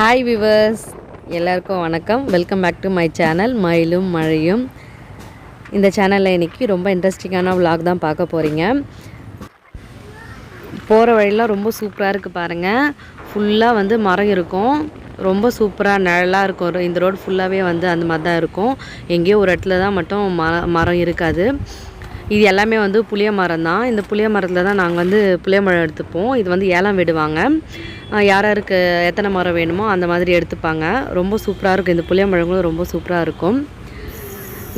Hi viewers, எல்லாருக்கும் வணக்கம். Welcome back to my channel மயிலும் மழையும். இந்த சேனலில் இன்றைக்கி ரொம்ப இன்ட்ரெஸ்டிங்கான விலாக் தான் பார்க்க போகிறீங்க. போகிற வழியெலாம் ரொம்ப சூப்பராக இருக்குது பாருங்கள். ஃபுல்லாக வந்து மரம் இருக்கும், ரொம்ப சூப்பராக நிழலாக இருக்கும். இந்த ரோடு ஃபுல்லாகவே வந்து அந்த மாதிரி தான் இருக்கும். எங்கேயோ ஒரு இடத்துல தான் மட்டும் மரம் இருக்காது. இது எல்லாமே வந்து புளிய மரம் தான். இந்த புளிய மரத்தில் தான் நாங்கள் வந்து புளியமரம் எடுத்துப்போம். இது வந்து ஏலம் விடுவாங்க. யாருக்கு எத்தனை மரம் வேணுமோ அந்த மாதிரி எடுத்துப்பாங்க. ரொம்ப சூப்பராக இருக்கும். இந்த புளியமரங்களும் ரொம்ப சூப்பராக இருக்கும்.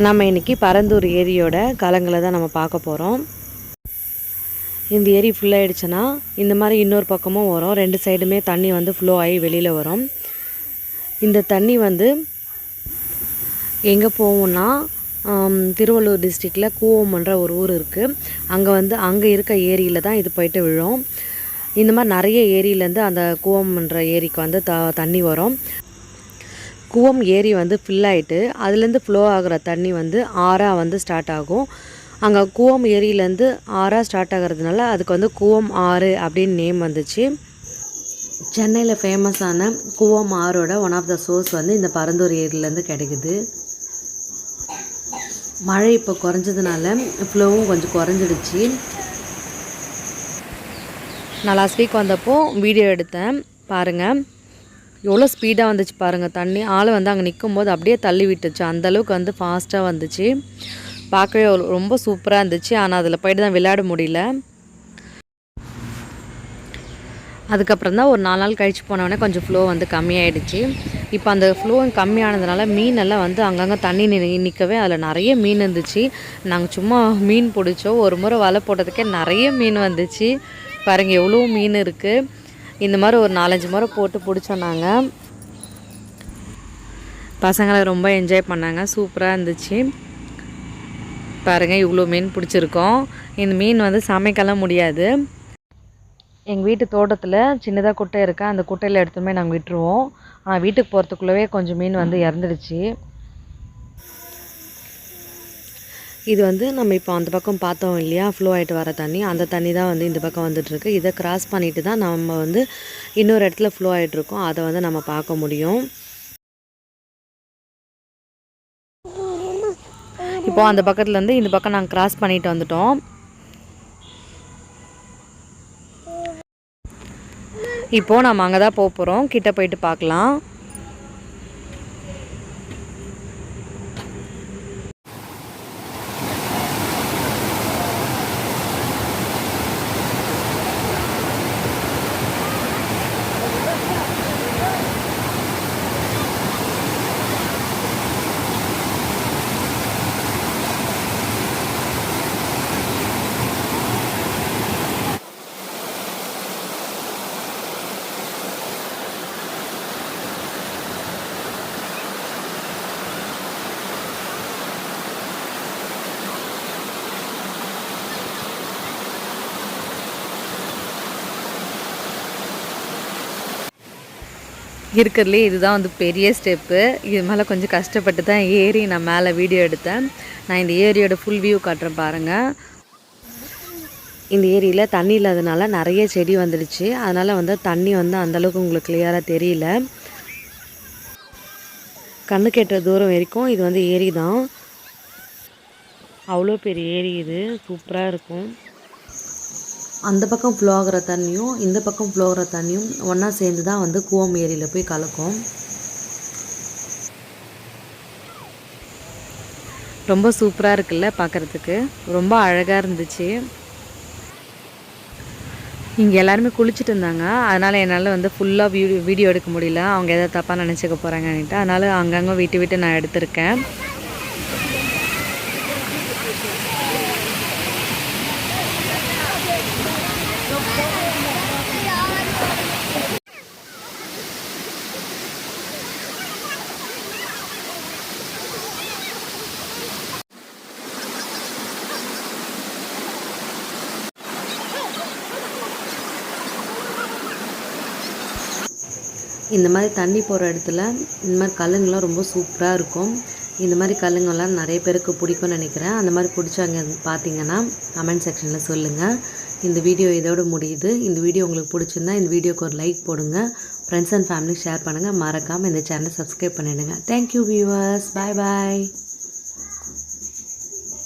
நம்ம இன்றைக்கி பரந்தூர் ஏரியோட காலங்களை தான் நம்ம பார்க்க போகிறோம். இந்த ஏரி ஃபுல்லாகிடுச்சுன்னா இந்த மாதிரி இன்னொரு பக்கமும் வரும். ரெண்டு சைடுமே தண்ணி வந்து ஃப்ளோ ஆகி வெளியில் வரும். இந்த தண்ணி வந்து எங்கே போகும்னா திருவள்ளூர் டிஸ்ட்ரிக்டில் கூவம்ன்ற ஒரு ஊர் இருக்குது. அங்கே இருக்க ஏரியில் தான் இது போயிட்டு விழும். இந்த மாதிரி நிறைய ஏரியிலேருந்து அந்த கூவம்ன்ற ஏரிக்கு வந்து தண்ணி வரும். கூவம் ஏரி வந்து ஃபில் ஆகிட்டு அதுலேருந்து ஃப்ளோ ஆகிற தண்ணி வந்து ஆறாக வந்து ஸ்டார்ட் ஆகும். அங்கே கூவம் ஏரியிலேருந்து ஆறாக ஸ்டார்ட் ஆகிறதுனால அதுக்கு வந்து கூவம் ஆறு அப்படின்னு நேம் வந்துச்சு. சென்னையில் ஃபேமஸான கூவம் ஆறோட ஒன் ஆஃப் த சோர்ஸ் வந்து இந்த பரந்தூர் ஏரியிலேருந்து கிடைக்குது. மழை இப்போ குறைஞ்சதுனால ஃப்ளோவும் கொஞ்சம் குறைஞ்சிடுச்சு. நான் லாஸ்ட் வீக் வந்தப்போ வீடியோ எடுத்தேன் பாருங்கள், எவ்வளோ ஸ்பீடாக வந்துச்சு பாருங்கள். தண்ணி ஆள் வந்து அங்கே நிற்கும்போது அப்படியே தள்ளி விட்டுச்சு. அந்தளவுக்கு வந்து ஃபாஸ்ட்டாக வந்துச்சு. பார்க்கவே ரொம்ப சூப்பராக இருந்துச்சு. ஆனால் அதில் போய்ட்டு தான் விளையாட முடியல. அதுக்கப்புறம் தான் ஒரு 4 நாள் கழித்து போனோடனே கொஞ்சம் ஃப்ளோ வந்து கம்மியாயிடுச்சு. இப்போ அந்த ஃப்ளோ கம்மியானதுனால மீனெல்லாம் வந்து அங்கங்கே தண்ணி நிற்கவே அதில் நிறைய மீன் இருந்துச்சு. நாங்கள் சும்மா மீன் பிடிச்சோம். ஒரு முறை வலை போட்டதுக்கே நிறைய மீன் வந்துச்சு பாருங்கள். எவ்வளோ மீன் இருக்குது. இந்த மாதிரி ஒரு 4-5 முறை போட்டு பிடிச்சோம் நாங்கள். பசங்களை ரொம்ப என்ஜாய் பண்ணாங்க. சூப்பராக இருந்துச்சு பாருங்கள். இவ்வளோ மீன் பிடிச்சிருக்கோம். இந்த மீன் வந்து சமைக்கலாம் முடியாது. எங்கள் வீட்டு தோட்டத்தில் சின்னதாக குட்டை இருக்குது. அந்த குட்டையில் எடுத்துமே நாங்கள் விட்டுருவோம். ஆனால் வீட்டுக்கு போகிறதுக்குள்ளவே கொஞ்சம் மீன் வந்து இறந்துடுச்சு. இது வந்து நம்ம இப்போ அந்த பக்கம் பார்த்தோம் இல்லையா, ஃப்ளோ ஆகிட்டு வர தண்ணி, அந்த தண்ணி தான் வந்து இந்த பக்கம் வந்துட்டுருக்கு. இதை கிராஸ் பண்ணிட்டு தான் நம்ம வந்து இன்னொரு இடத்துல ஃப்ளோ ஆகிட்டுருக்கோம். அதை வந்து நம்ம பார்க்க முடியும். இப்போது அந்த பக்கத்துலேருந்து இந்த பக்கம் நாங்கள் கிராஸ் பண்ணிட்டு வந்துட்டோம். இப்போது நம்ம அங்கே தான் போக போகிறோம். கிட்ட போயிட்டு பார்க்கலாம். இருக்கிறதுலே இதுதான் வந்து பெரிய ஸ்டெப்பு. இது மேலே கொஞ்சம் கஷ்டப்பட்டு தான் ஏறி நான் மேலே வீடியோ எடுத்தேன். நான் இந்த ஏரியோட ஃபுல் வியூ காட்டுறேன் பாருங்கள். இந்த ஏரியில் தண்ணி இல்லாதனால நிறைய செடி வந்துடுச்சு. அதனால் வந்து தண்ணி வந்து அந்தளவுக்கு உங்களுக்கு கிளியராக தெரியல. கண்ணு கெட்டுற தூரம் வரைக்கும் இது வந்து ஏரி தான். அவ்வளோ பெரிய ஏரி இது. சூப்பராக இருக்கும். அந்த பக்கம் ஃப்ளோ ஆகிற தண்ணியும் இந்த பக்கம் ஃப்ளோ ஆகிற தண்ணியும் ஒன்றா சேர்ந்து தான் வந்து கூவம் ஏரியில் போய் கலக்கும். ரொம்ப சூப்பராக இருக்குல்ல பார்க்குறதுக்கு. ரொம்ப அழகாக இருந்துச்சு. இங்கே எல்லாருமே குளிச்சுட்டு இருந்தாங்க. அதனால் என்னால் வந்து ஃபுல்லாக வீடியோ எடுக்க முடியல. அவங்க எதாவது தப்பாக நினச்சிக்க போகிறாங்கன்னுட்டு. அதனால் அங்கங்கே விட்டு நான் எடுத்திருக்கேன். இந்த மாதிரி தண்ணி போகிற இடத்துல இந்த மாதிரி கல்லுங்கள்லாம் ரொம்ப சூப்பராக இருக்கும். இந்த மாதிரி கல்லுங்கள்லாம் நிறைய பேருக்கு பிடிக்கும்னு நினைக்கிறேன். அந்த மாதிரி பிடிச்சவங்க பார்த்தீங்கன்னா கமெண்ட் செக்ஷனில் சொல்லுங்கள். இந்த வீடியோ இதோட முடியுது. இந்த வீடியோ உங்களுக்கு பிடிச்சிருந்தா இந்த வீடியோக்கு ஒரு லைக் போடுங்க. ஃப்ரெண்ட்ஸ் அண்ட் ஃபேமிலி ஷேர் பண்ணுங்கள். மறக்காமல் இந்த சேனலை சப்ஸ்கிரைப் பண்ணிடுங்க. Thank you viewers. பாய் பாய்.